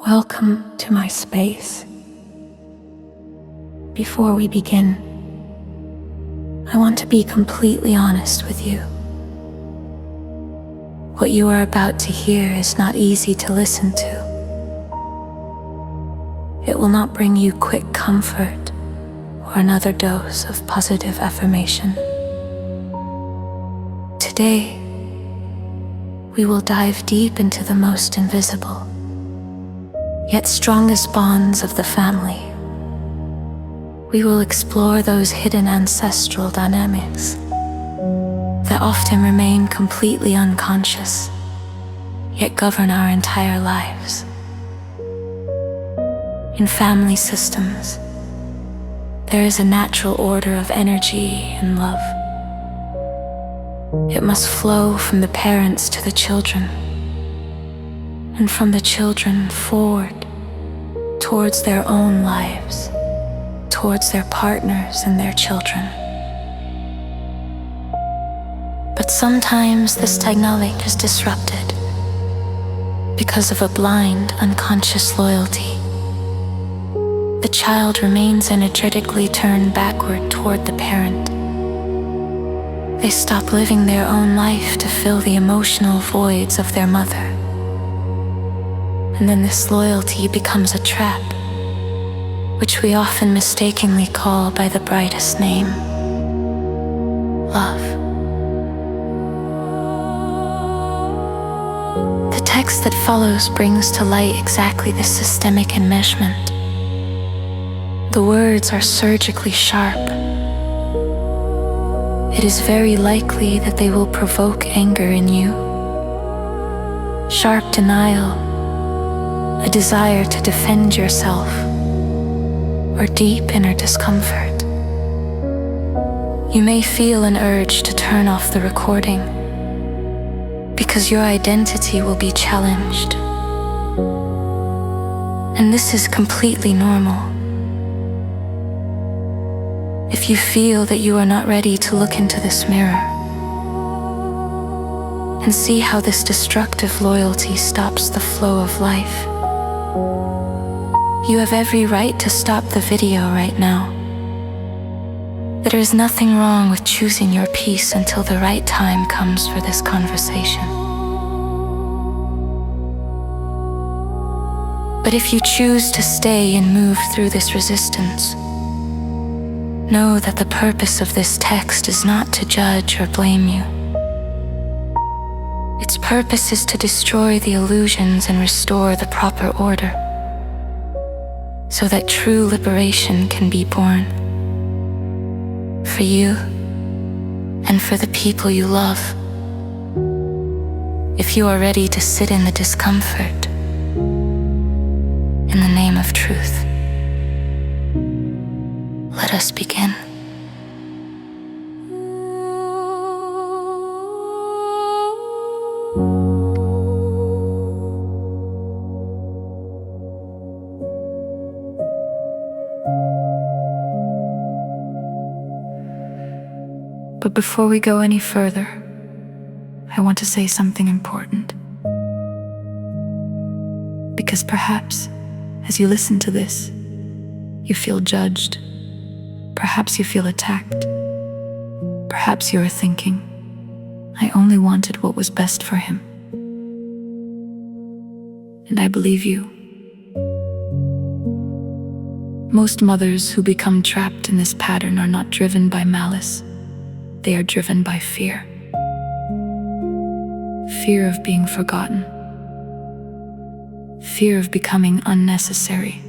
Welcome to my space. Before we begin, I want to be completely honest with you. What you are about to hear is not easy to listen to. It will not bring you quick comfort or another dose of positive affirmation. Today, we will dive deep into the most invisible, yet strongest bonds of the family. We will explore those hidden ancestral dynamics that often remain completely unconscious, yet govern our entire lives. In family systems, there is a natural order of energy and love. It must flow from the parents to the children, and from the children forward towards their own lives, towards their partners and their children. But sometimes this dynamic is disrupted because of a blind, unconscious loyalty. The child remains energetically turned backward toward the parent. They stop living their own life to fill the emotional voids of their mother. And then this loyalty becomes a trap, which we often mistakenly call by the brightest name: love. The text that follows brings to light exactly this systemic enmeshment. The words are surgically sharp. It is very likely that they will provoke anger in you, sharp denial, a desire to defend yourself, or deep inner discomfort. You may feel an urge to turn off the recording because your identity will be challenged. And this is completely normal. If you feel that you are not ready to look into this mirror and see how this destructive loyalty stops the flow of life, you have every right to stop the video right now. There is nothing wrong with choosing your peace until the right time comes for this conversation. But if you choose to stay and move through this resistance, know that the purpose of this text is not to judge or blame you. Its purpose is to destroy the illusions and restore the proper order, so that true liberation can be born for you and for the people you love. If you are ready to sit in the discomfort in the name of truth, let us begin. But before we go any further, I want to say something important. Because perhaps, as you listen to this, you feel judged. Perhaps you feel attacked. Perhaps you are thinking, I only wanted what was best for him. And I believe you. Most mothers who become trapped in this pattern are not driven by malice. They are driven by fear. Fear of being forgotten. Fear of becoming unnecessary.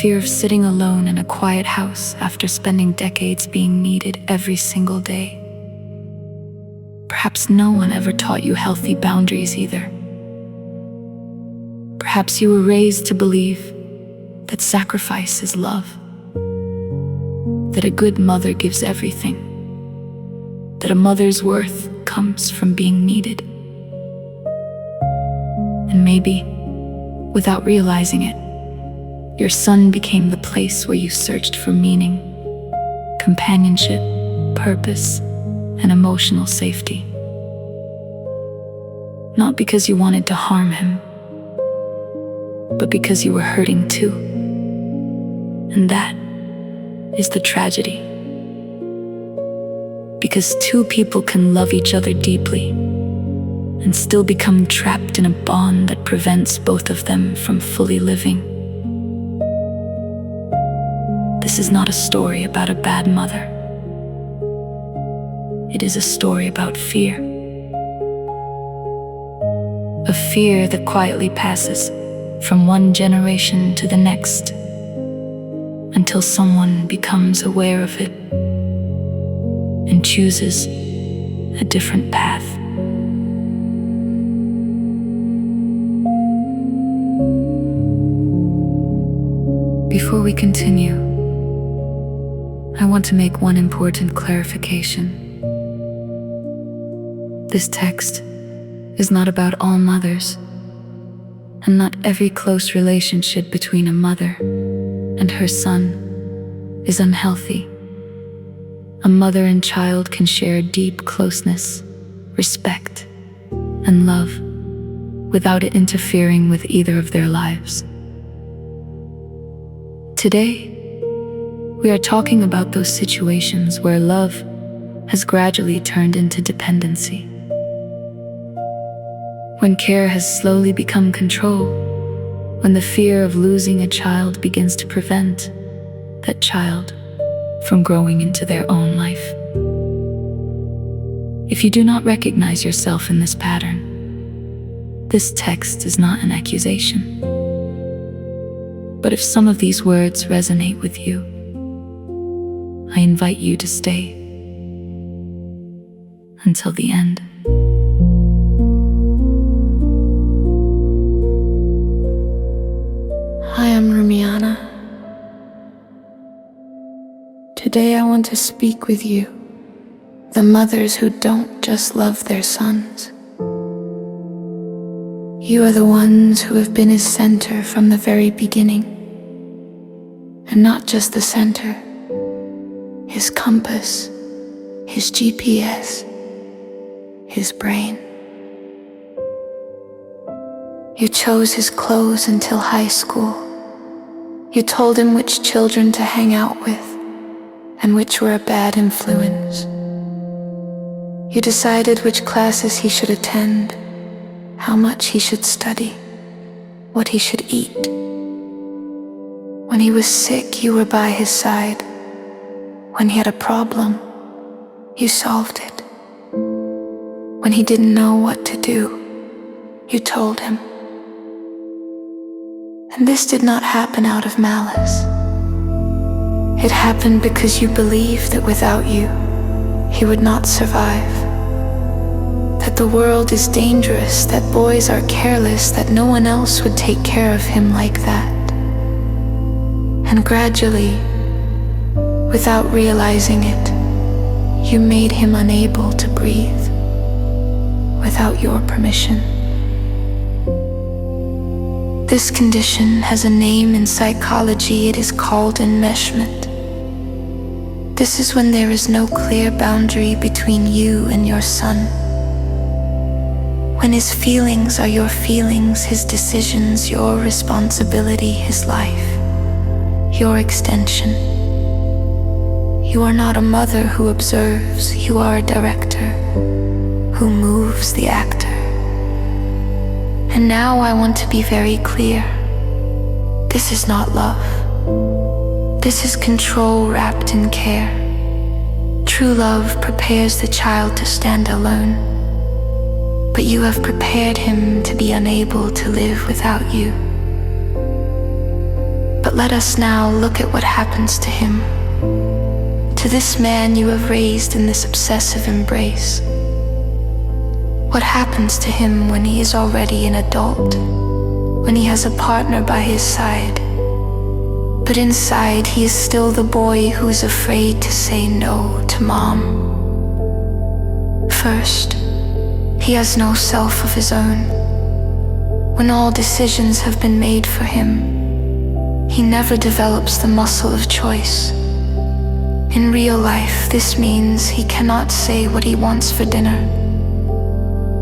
Fear of sitting alone in a quiet house after spending decades being needed every single day. Perhaps no one ever taught you healthy boundaries either. Perhaps you were raised to believe that sacrifice is love, that a good mother gives everything, that a mother's worth comes from being needed. And maybe, without realizing it, your son became the place where you searched for meaning, companionship, purpose, and emotional safety. Not because you wanted to harm him, but because you were hurting too. And that is the tragedy. Because two people can love each other deeply and still become trapped in a bond that prevents both of them from fully living. This is not a story about a bad mother. It is a story about fear. A fear that quietly passes from one generation to the next until someone becomes aware of it and chooses a different path. Before we continue, I want to make one important clarification. This text is not about all mothers, and not every close relationship between a mother and her son is unhealthy. A mother and child can share deep closeness, respect, and love without it interfering with either of their lives. Today, we are talking about those situations where love has gradually turned into dependency. When care has slowly become control, when the fear of losing a child begins to prevent that child from growing into their own life. If you do not recognize yourself in this pattern, this text is not an accusation. But if some of these words resonate with you, I invite you to stay until the end. Hi, I'm Rumiana. Today I want to speak with you, the mothers who don't just love their sons. You are the ones who have been his center from the very beginning. And not just the center, his compass, his GPS, his brain. You chose his clothes until high school. You told him which children to hang out with and which were a bad influence. You decided which classes he should attend, how much he should study, what he should eat. When he was sick, you were by his side. When he had a problem, you solved it. When he didn't know what to do, you told him. And this did not happen out of malice. It happened because you believed that without you, he would not survive. That the world is dangerous, that boys are careless, that no one else would take care of him like that. And gradually, without realizing it, you made him unable to breathe without your permission. This condition has a name in psychology. It is called enmeshment. This is when there is no clear boundary between you and your son. When his feelings are your feelings, his decisions your responsibility, his life your extension. You are not a mother who observes, you are a director who moves the actor. And now I want to be very clear. This is not love. This is control wrapped in care. True love prepares the child to stand alone, but you have prepared him to be unable to live without you. But let us now look at what happens to him, to this man you have raised in this obsessive embrace. What happens to him when he is already an adult, when he has a partner by his side, but inside he is still the boy who is afraid to say no to mom? First, he has no self of his own. When all decisions have been made for him, he never develops the muscle of choice. In real life, this means he cannot say what he wants for dinner,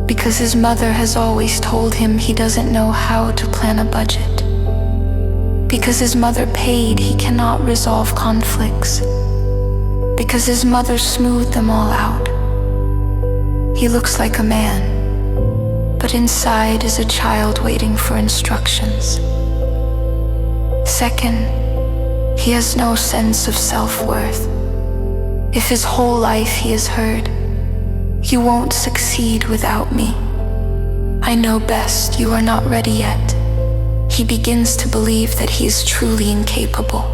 because his mother has always told him he doesn't know how to plan a budget. Because his mother paid, he cannot resolve conflicts. Because his mother smoothed them all out. He looks like a man, but inside is a child waiting for instructions. Second, he has no sense of self-worth. If his whole life he has heard, "You won't succeed without me. I know best, you are not ready yet," he begins to believe that he is truly incapable.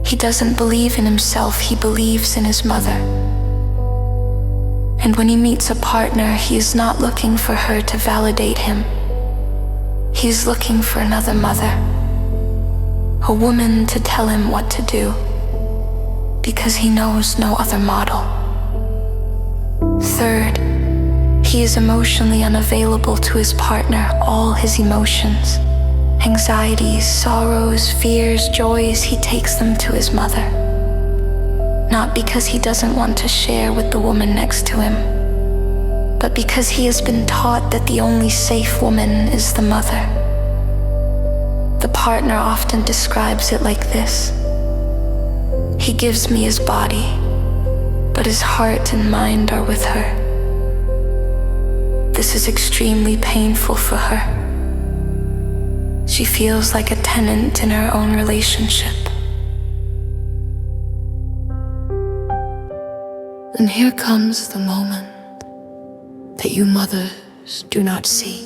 He doesn't believe in himself, he believes in his mother. And when he meets a partner, he is not looking for her to validate him. He is looking for another mother, a woman to tell him what to do, because he knows no other model. Third, he is emotionally unavailable to his partner. All his emotions, anxieties, sorrows, fears, joys, he takes them to his mother. Not because he doesn't want to share with the woman next to him, but because he has been taught that the only safe woman is the mother. The partner often describes it like this: "He gives me his body, but his heart and mind are with her." This is extremely painful for her. She feels like a tenant in her own relationship. And here comes the moment that you mothers do not see.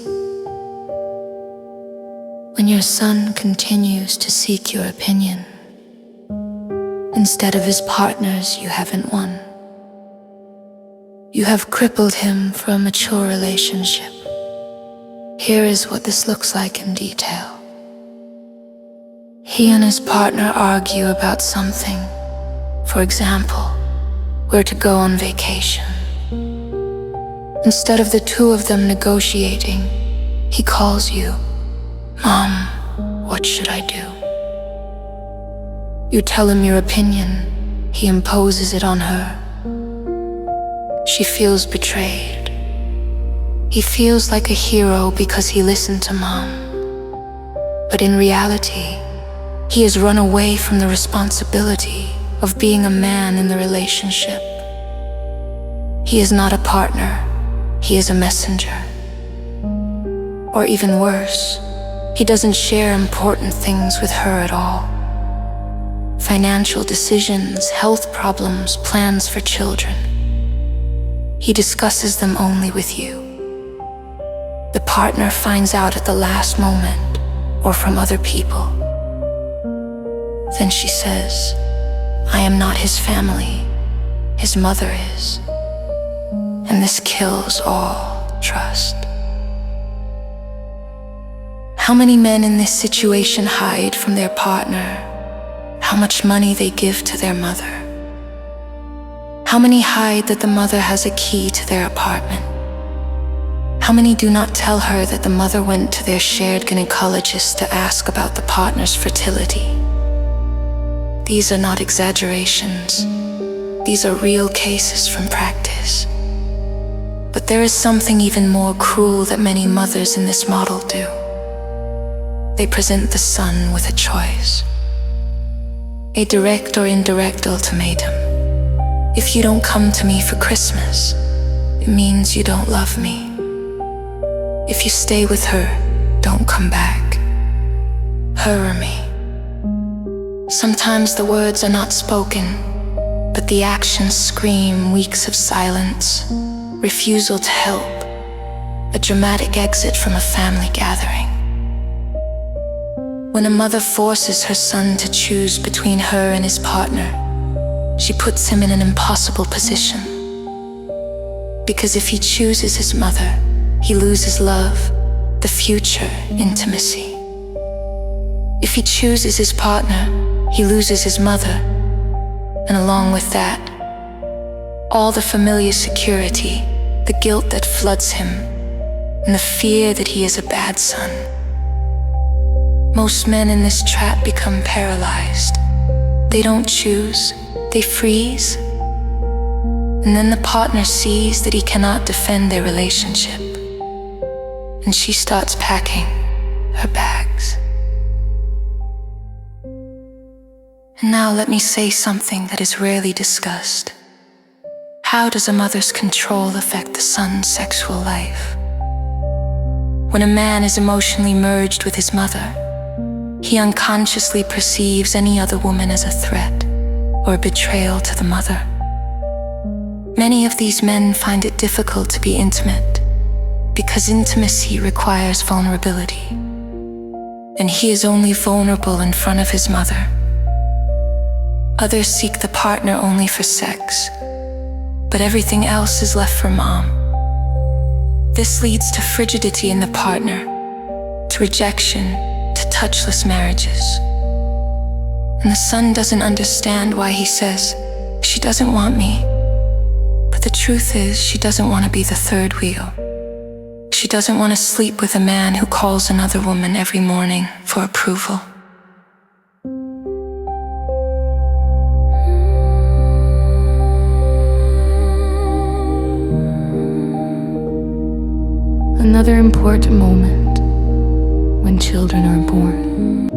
When your son continues to seek your opinion, instead of his partners you haven't won. You have crippled him for a mature relationship. Here is what this looks like in detail. He and his partner argue about something. For example, where to go on vacation. Instead of the two of them negotiating, he calls you, "Mom, what should I do?" You tell him your opinion. He imposes it on her. She feels betrayed. He feels like a hero because he listened to Mom. But in reality, he has run away from the responsibility of being a man in the relationship. He is not a partner, he is a messenger. Or even worse, he doesn't share important things with her at all. Financial decisions, health problems, plans for children. He discusses them only with you. The partner finds out at the last moment or from other people. Then she says, "I am not his family, his mother is." And this kills all trust. How many men in this situation hide from their partner how much money they give to their mother? How many hide that the mother has a key to their apartment? How many do not tell her that the mother went to their shared gynecologist to ask about the partner's fertility? These are not exaggerations. These are real cases from practice. But there is something even more cruel that many mothers in this model do. They present the son with a choice. A direct or indirect ultimatum. If you don't come to me for Christmas, it means you don't love me. If you stay with her, don't come back. Her or me. Sometimes the words are not spoken, but the actions scream weeks of silence, refusal to help, a dramatic exit from a family gathering. When a mother forces her son to choose between her and his partner, she puts him in an impossible position. Because if he chooses his mother, he loses love, the future, intimacy. If he chooses his partner, he loses his mother, and along with that, all the familiar security, the guilt that floods him, and the fear that he is a bad son. Most men in this trap become paralyzed. They don't choose, they freeze. And then the partner sees that he cannot defend their relationship. And she starts packing her bags. And now let me say something that is rarely discussed. How does a mother's control affect the son's sexual life? When a man is emotionally merged with his mother, he unconsciously perceives any other woman as a threat or a betrayal to the mother. Many of these men find it difficult to be intimate because intimacy requires vulnerability, and he is only vulnerable in front of his mother. Others seek the partner only for sex, but everything else is left for mom. This leads to frigidity in the partner, to rejection, to touchless marriages. And the son doesn't understand why he says, "She doesn't want me." But the truth is, she doesn't want to be the third wheel. She doesn't want to sleep with a man who calls another woman every morning for approval. Another important moment when children are born.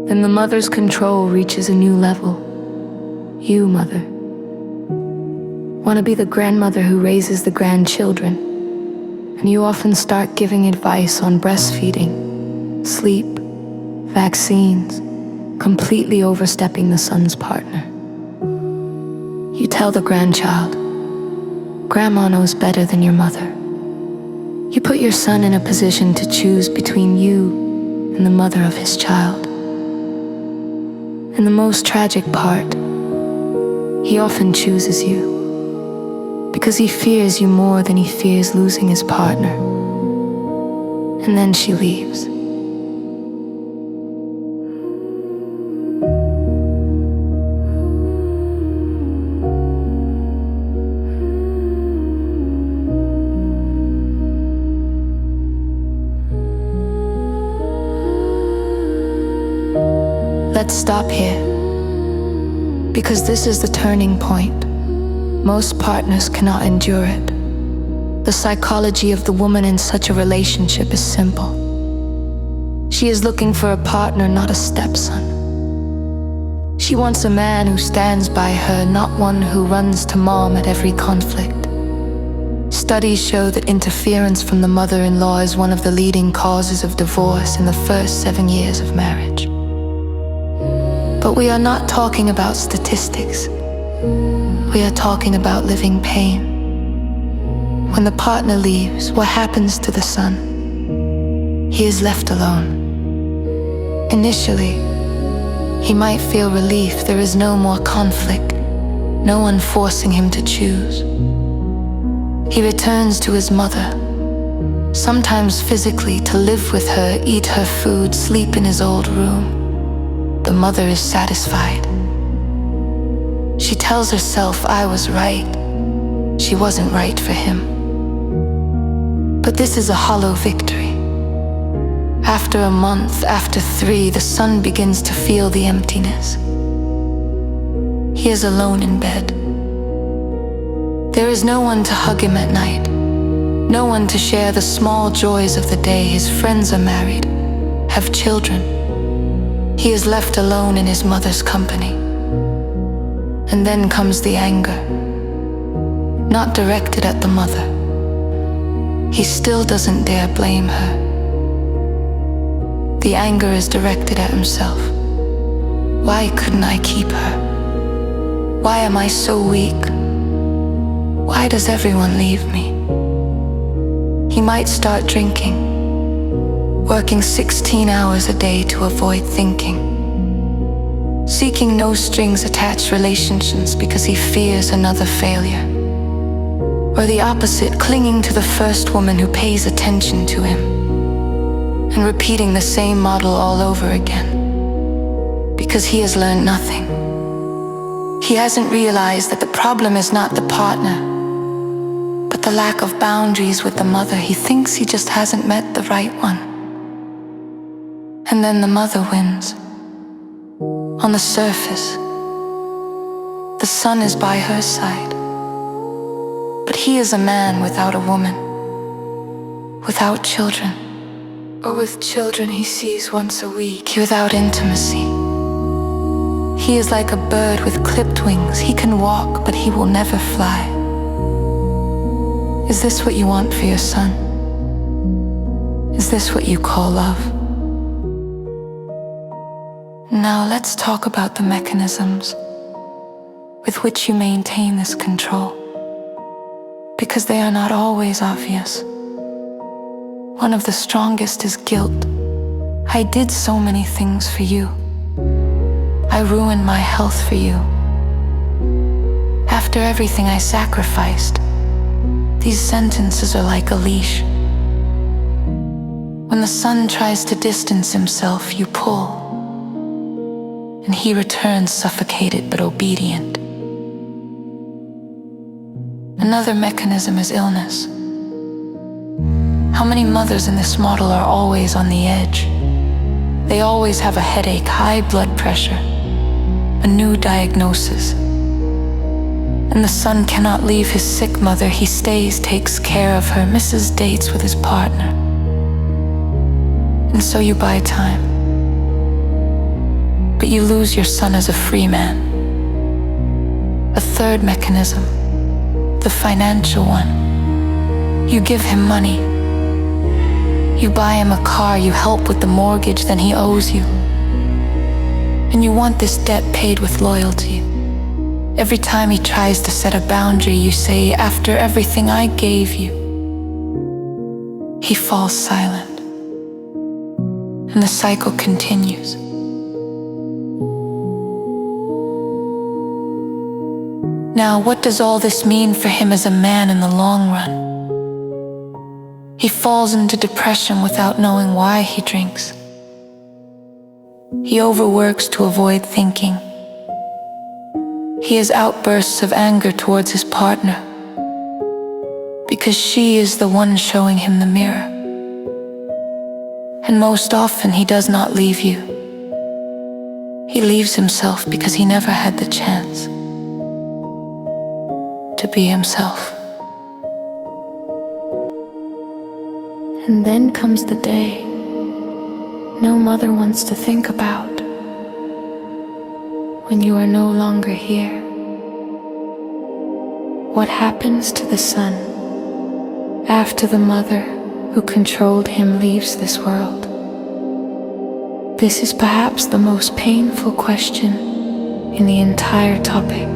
Then the mother's control reaches a new level. You, mother, want to be the grandmother who raises the grandchildren, and you often start giving advice on breastfeeding, sleep, vaccines, completely overstepping the son's partner. You tell the grandchild, "Grandma knows better than your mother." You put your son in a position to choose between you and the mother of his child. And the most tragic part, he often chooses you because he fears you more than he fears losing his partner. And then she leaves. Let's stop here, because this is the turning point. Most partners cannot endure it. The psychology of the woman in such a relationship is simple. She is looking for a partner, not a stepson. She wants a man who stands by her, not one who runs to mom at every conflict. Studies show that interference from the mother-in-law is one of the leading causes of divorce in the first 7 years of marriage. But we are not talking about statistics. We are talking about living pain. When the partner leaves, what happens to the son? He is left alone. Initially, he might feel relief. There is no more conflict, no one forcing him to choose. He returns to his mother, sometimes physically, to live with her, eat her food, sleep in his old room. The mother is satisfied. She tells herself, "I was right." She wasn't right for him. But this is a hollow victory. After a month, after 3, the son begins to feel the emptiness. He is alone in bed. There is no one to hug him at night, no one to share the small joys of the day. His friends are married, have children. He is left alone in his mother's company. And then comes the anger, not directed at the mother. He still doesn't dare blame her. The anger is directed at himself. Why couldn't I keep her? Why am I so weak? Why does everyone leave me? He might start drinking, working 16 hours a day to avoid thinking, seeking no strings attached relationships because he fears another failure. Or the opposite, clinging to the first woman who pays attention to him, and repeating the same model all over again, because he has learned nothing. He hasn't realized that the problem is not the partner, but the lack of boundaries with the mother. He thinks he just hasn't met the right one. And then the mother wins. On the surface, the son is by her side. But he is a man without a woman, without children, or with children he sees once a week, without intimacy, He is like a bird with clipped wings. He can walk, but he will never fly. Is this what you want for your son? Is this what you call love? Now let's talk about the mechanisms with which you maintain this control, because they are not always obvious. One of the strongest is guilt. I did so many things for you. I ruined my health for you. After everything I sacrificed, these sentences are like a leash. When the son tries to distance himself, you pull, and he returns suffocated but obedient. Another mechanism is illness. How many mothers in this model are always on the edge? They always have a headache, high blood pressure, a new diagnosis. And the son cannot leave his sick mother. He stays, takes care of her, misses dates with his partner. And so you buy time. But you lose your son as a free man. A third mechanism, the financial one. You give him money. You buy him a car, you help with the mortgage, then he owes you. And you want this debt paid with loyalty. Every time he tries to set a boundary, you say, after everything I gave you. He falls silent. And the cycle continues. Now, what does all this mean for him as a man in the long run? He falls into depression without knowing why he drinks. He overworks to avoid thinking. He has outbursts of anger towards his partner because she is the one showing him the mirror. And most often he does not leave you. He leaves himself because he never had the chance to be himself. And then comes the day no mother wants to think about, when you are no longer here. What happens to the son after the mother who controlled him leaves this world? This is perhaps the most painful question in the entire topic,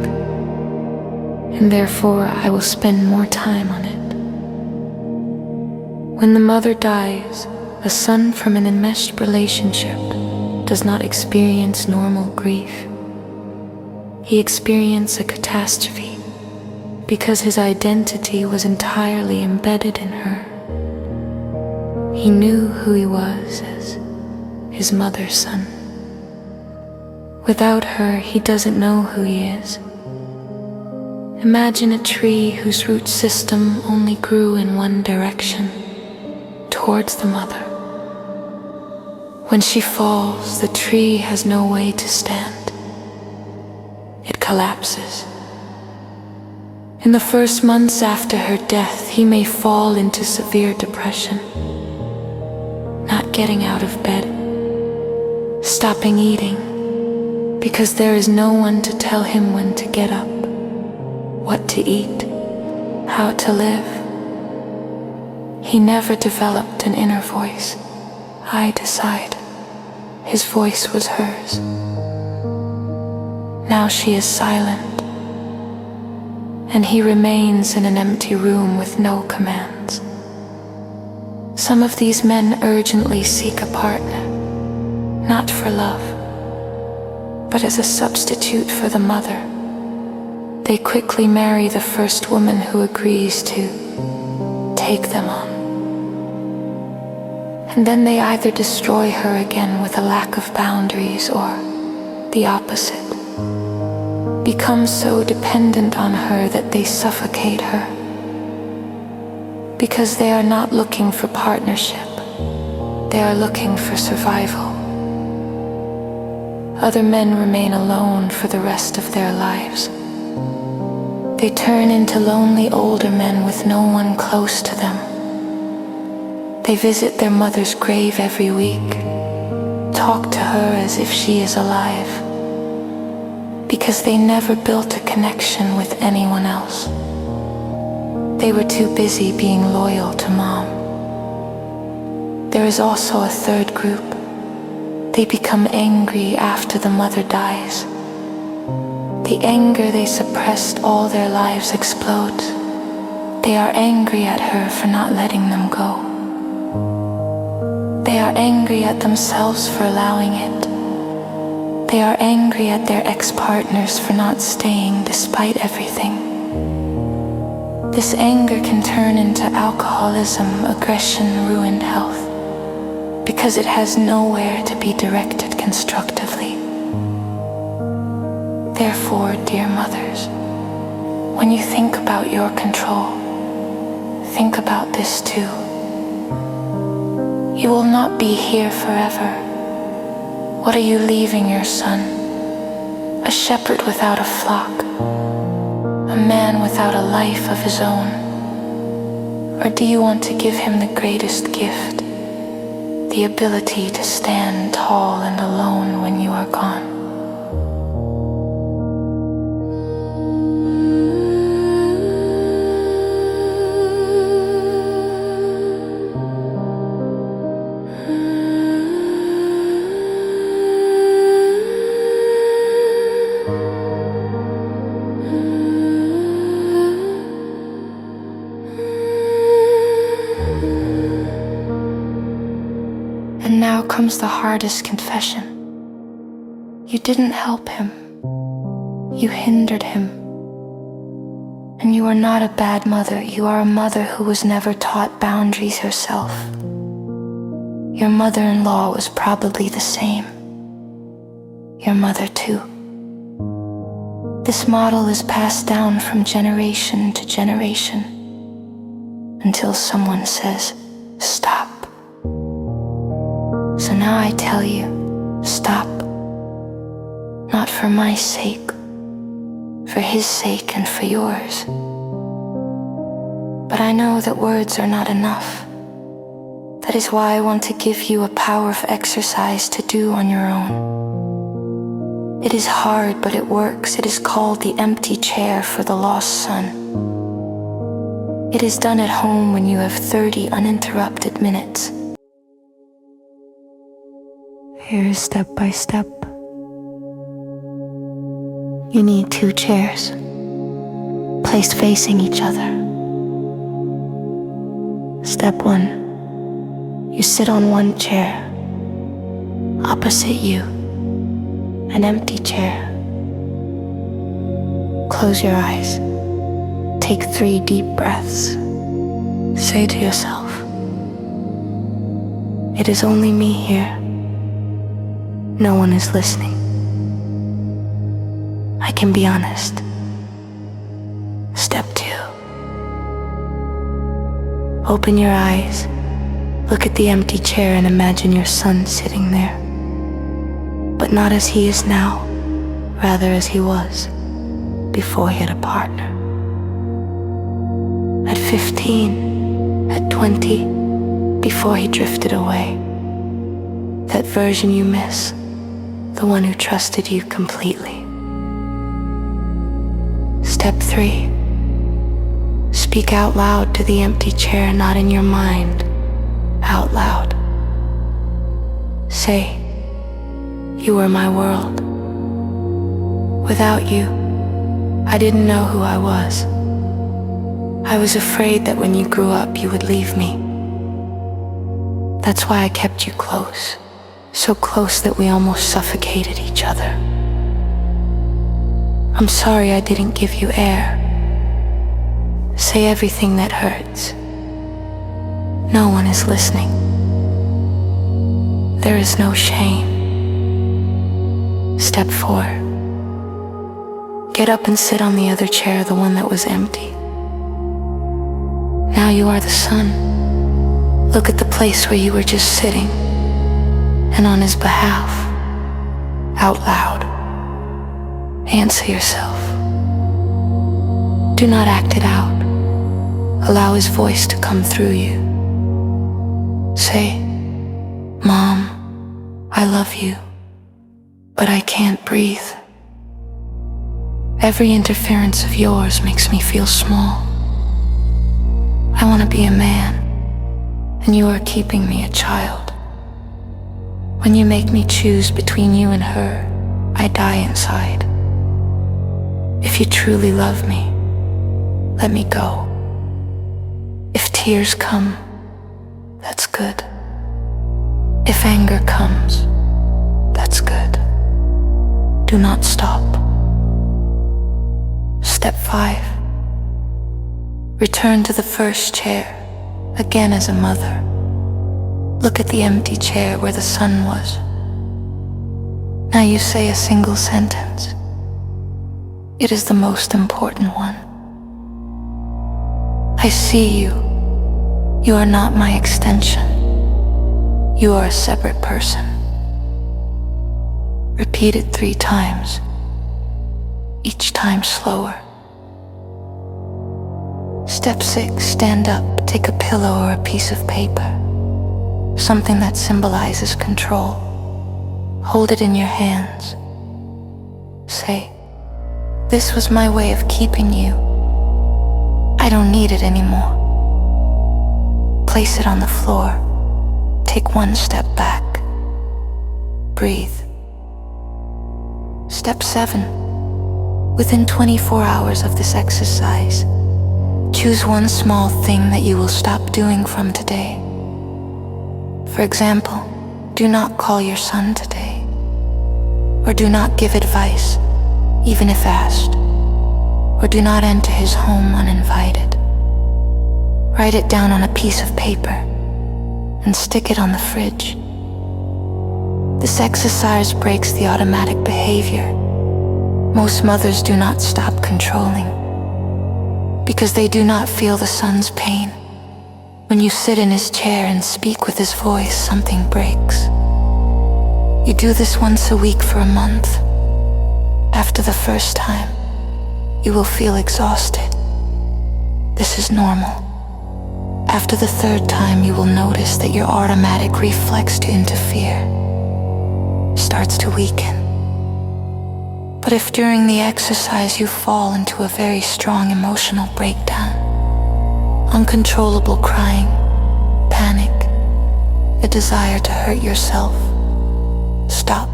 and therefore I will spend more time on it. When the mother dies, a son from an enmeshed relationship does not experience normal grief. He experiences a catastrophe because his identity was entirely embedded in her. He knew who he was as his mother's son. Without her, he doesn't know who he is. Imagine a tree whose root system only grew in one direction, towards the mother. When she falls, the tree has no way to stand. It collapses. In the first months after her death, he may fall into severe depression, not getting out of bed, stopping eating, because there is no one to tell him when to get up, what to eat, how to live. He never developed an inner voice. I decide. His voice was hers. Now she is silent, and he remains in an empty room with no commands. Some of these men urgently seek a partner, not for love, but as a substitute for the mother. They quickly marry the first woman who agrees to take them on. And then they either destroy her again with a lack of boundaries, or the opposite, become so dependent on her that they suffocate her, because they are not looking for partnership, they are looking for survival. Other men remain alone for the rest of their lives. They turn into lonely older men with no one close to them. They visit their mother's grave every week, talk to her as if she is alive, because they never built a connection with anyone else. They were too busy being loyal to mom. There is also a third group. They become angry after the mother dies. The anger they suppressed all their lives explodes. They are angry at her for not letting them go. They are angry at themselves for allowing it. They are angry at their ex-partners for not staying despite everything. This anger can turn into alcoholism, aggression, ruined health, because it has nowhere to be directed constructively. Therefore, dear mothers, when you think about your control, think about this too. You will not be here forever. What are you leaving your son? A shepherd without a flock, a man without a life of his own? Or do you want to give him the greatest gift, the ability to stand tall and alone when you are gone? And now comes the hardest confession. You didn't help him. You hindered him. And you are not a bad mother. You are a mother who was never taught boundaries herself. Your mother-in-law was probably the same. Your mother too. This model is passed down from generation to generation until someone says, stop. So now I tell you, stop. Not for my sake, for his sake and for yours. But I know that words are not enough. That is why I want to give you a power of exercise to do on your own. It is hard, but it works. It is called the empty chair for the lost son. It is done at home when you have 30 uninterrupted minutes. Here is step by step. You need 2 chairs, placed facing each other. Step 1. You sit on one chair. Opposite you, an empty chair. Close your eyes. Take 3 deep breaths. Say to yourself, it is only me here. No one is listening. I can be honest. Step 2. Open your eyes. Look at the empty chair and imagine your son sitting there. But not as he is now, rather as he was before he had a partner. At 15, at 20, before he drifted away. That version you miss, the one who trusted you completely. Step 3. Speak out loud to the empty chair, not in your mind, out loud. Say, you were my world. Without you, I didn't know who I was. I was afraid that when you grew up, you would leave me. That's why I kept you close. So close that we almost suffocated each other. I'm sorry I didn't give you air. Say everything that hurts. No one is listening. There is no shame. Step 4. Get up and sit on the other chair, the one that was empty. Now you are the son. Look at the place where you were just sitting. And on his behalf, out loud, answer yourself. Do not act it out. Allow his voice to come through you. Say, Mom, I love you, but I can't breathe. Every interference of yours makes me feel small. I want to be a man, and you are keeping me a child. When you make me choose between you and her, I die inside. If you truly love me, let me go. If tears come, that's good. If anger comes, that's good. Do not stop. Step 5. Return to the first chair, again as a mother. Look at the empty chair where the sun was. Now you say a single sentence. It is the most important one. I see you. You are not my extension. You are a separate person. Repeat it 3 times, each time slower. Step 6, stand up, take a pillow or a piece of paper, something that symbolizes control. Hold it in your hands. Say, this was my way of keeping you. I don't need it anymore. Place it on the floor. Take 1 step back. Breathe. Step 7. Within 24 hours of this exercise, choose 1 small thing that you will stop doing from today. For example, do not call your son today, or do not give advice, even if asked, or do not enter his home uninvited. Write it down on a piece of paper and stick it on the fridge. This exercise breaks the automatic behavior. Most mothers do not stop controlling because they do not feel the son's pain. When you sit in his chair and speak with his voice, something breaks. You do this once a week for a month. After the first time, you will feel exhausted. This is normal. After the 3rd time, you will notice that your automatic reflex to interfere starts to weaken. But if during the exercise you fall into a very strong emotional breakdown, uncontrollable crying, panic, a desire to hurt yourself, stop.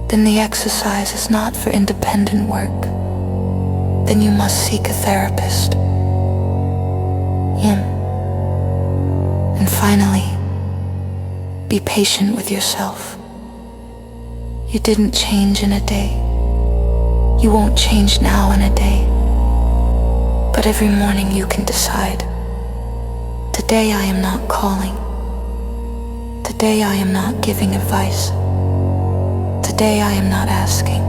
Then the exercise is not for independent work. Then you must seek a therapist. And finally, be patient with yourself. You didn't change in a day. You won't change now in a day. But every morning you can decide, today I am not calling. Today I am not giving advice. Today I am not asking.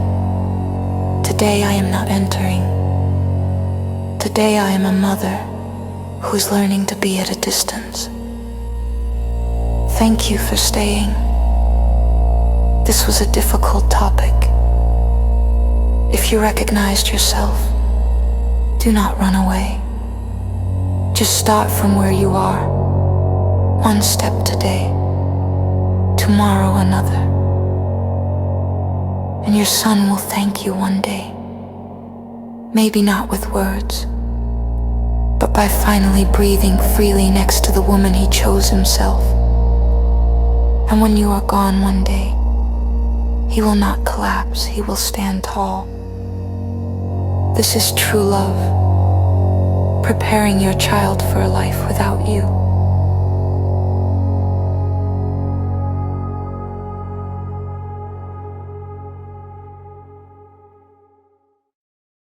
Today I am not entering. Today I am a mother who's learning to be at a distance. Thank you for staying. This was a difficult topic. If you recognized yourself, do not run away. Just start from where you are. 1 step today, tomorrow another. And your son will thank you one day. Maybe not with words, but by finally breathing freely next to the woman he chose himself. And when you are gone one day, he will not collapse, he will stand tall. This is true love, preparing your child for a life without you.